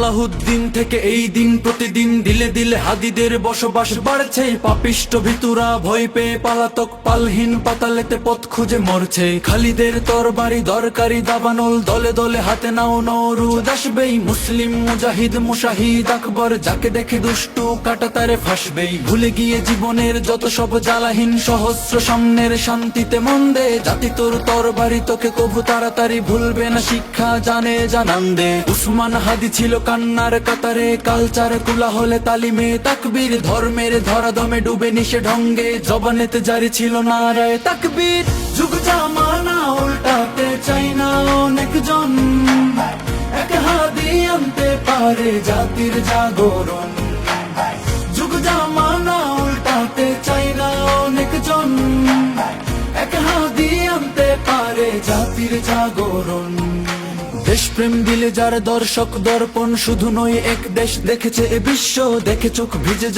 সালাহুদ্দিন থেকে এই দিন প্রতিদিন দিলে দিলে হাদিদের বসবাস বাড়ছে। পাপিষ্ট ভিতুরা ভয় পেয়ে পালাতক পালহীন পাতালেতে পথ খুঁজে মরছে। খালিদের তরবারি দরকারি দাবানল দলে দলে হাতে নাও নৌরুদ আসবেই। মুসলিম মুজাহিদ মুশাহিদ আকবর যাকে দেখে দুষ্টু কাটা তারে ফাঁসবেই। ভুলে গিয়ে জীবনের যত সব জ্বালাহীন সহস্র সামনের শান্তিতে মন দে। জাতি তোর তরবারি তোকে কবু তাড়াতাড়ি ভুলবে না, শিক্ষা জানে জানান দে। উসমান হাদি ছিল কান্নার কাতারে, কালচার কুলা হলে তালিমে তাকবীর। ধর্মের ধরাদমে ডুবে নিশে ঢঙ্গে জবানেতে জারি ছিল নারায়ে তাকবীর। যুগ জামানা উল্টাতে চাই না অনেকজন, এক হাদি আনতে পারে জাতির জাগরণ। যুগ জামানা উল্টাতে চাই না অনেকজন, এক হাদি আনতে পারে জাতির জাগরণ। দেশপ্রেম দিলে যার দর্শক দর্পণ, শুধু নয় এক দেশ দেখেছে এ বিশ্ব। দেখে চোখ ভিজে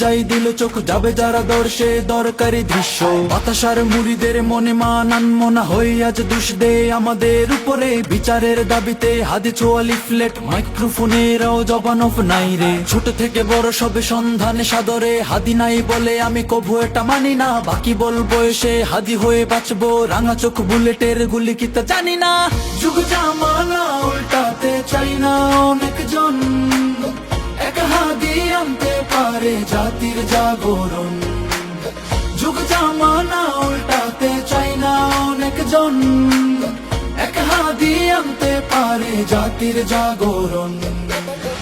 যায় দিল চোখ, যাবে যারা দর্শে দরকারি দৃশ্য। বাতাসার মুড়িদের মনে মান মনা হয়ে আজ দোষ দে আমাদের উপরে। বিচারের দাবিতে হাদি ছোঁয়া লিফলেট, মাইক্রোফোনেরও জবানব নাই রে। ছোট থেকে বড় সবে সন্ধানে সাদরে, হাদি নাই বলে আমি কভু এটা মানি না। বাকি বলবো এসে হাদি হয়ে বাঁচবো, রাঙা চোখ বুলেটের গুলি কি তা জানি না। যুগ জামানা উল্টাতে চাই না অনেকজন, এক হাদি আনতে পারে জাতির জাগরণ। যুগ জামানা উল্টাতে চাই না অনেকজন, এক হাদি আনতে পারে জাতির জাগরণ।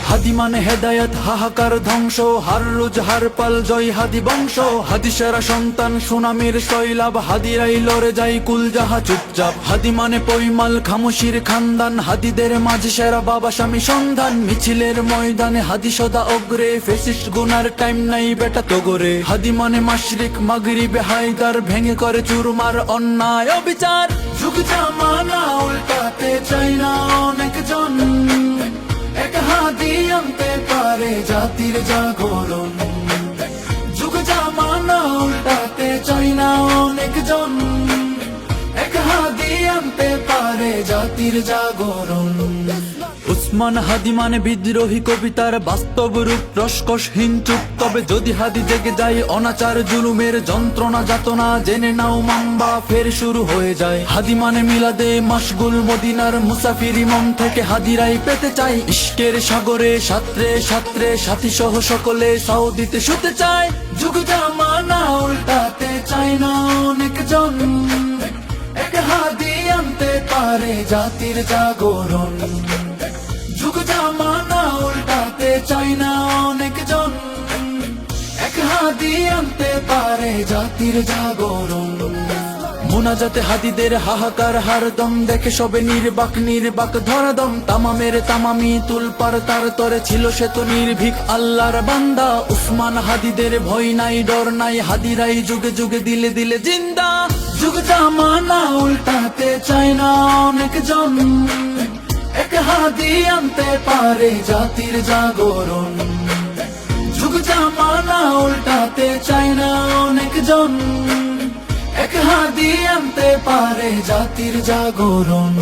হাদি মানে হেদায়েত, হাহাকার ধ্বংস, হার রোজ হার পাল জয় হাদি বংশ। হাদি সেরা সন্তান সুনামের শৈলাভ, হাদিরাই লড়ে যায় কুল যাহা চুপচাপ। হাদি মানে পৈমাল খামোশির খানদান, হাদিদের মাঝে সেরা বাবা স্বামী সন্ধান। মিছিলের ময়দানে হাদি সদা অগ্রে, ফেসিস্ট গুনার টাইম নাই বেটা তোগরে। হাদি মানে মাশরিক মাগরিবে হায়দার, ভেঙে করে চুরমার অন্যায় অবিচার। যুগ জামানা উল্টাতে চাই না অনেকজন, এক হাদি আনতে পারে জাতির জাগরণ। যুগ জামানা উল্টাতে চাই না অনেকজন, এক হাদি আনতে পারে জাতির জাগরণ। উসমান হাদি মানে বিদ্রোহী কবিতার বাস্তব রূপ, রসকসহীন চুপ। তবে যদি হাদি জেগে যায় অনাচার জুলুমের যন্ত্রণা যাতনা জেনে নাও মাম্বা ফের শুরু হয়ে যায়। হাদি মানে মিলাদে মাশগুল মদিনার মুসাফির, মন থেকে হাদিরাই পেতে চাই। ইশকের সাগরে সাঁতরে সাঁতরে সাথী সহ সকলে সাউদিতে শুতে চায়। যুগ জামানা উল্টাতে চাই না অনেকজন, এক হাদি আনতে পারে জাতির জাগরণ। যুগ জামানা উল্টাতে চাই না অনেকজন, এক হাদি আনতে পারে জাতির জাগরণ। মোনাজাতে হাদিদের হাহাকার হারদম, দেখে সবে নির্বাক নির্বাক ধরাদম। তামামের তামামি তুলপার তার তরে ছিল সে তো নির্ভীক আল্লাহর বান্দা। উসমান হাদিদের ভয় নাই ডর নাই, হাদিরাই যুগে যুগে দিলে দিলে জিন্দা। যুগ জামানা উল্টাতে চাই না অনেকজন, এক হাদি আনতে পারে জাতির জাগরণ। যুগ জামানা উল্টাতে চাই না অনেকজন, এক হাদি আনতে পারে জাতির জাগরণ।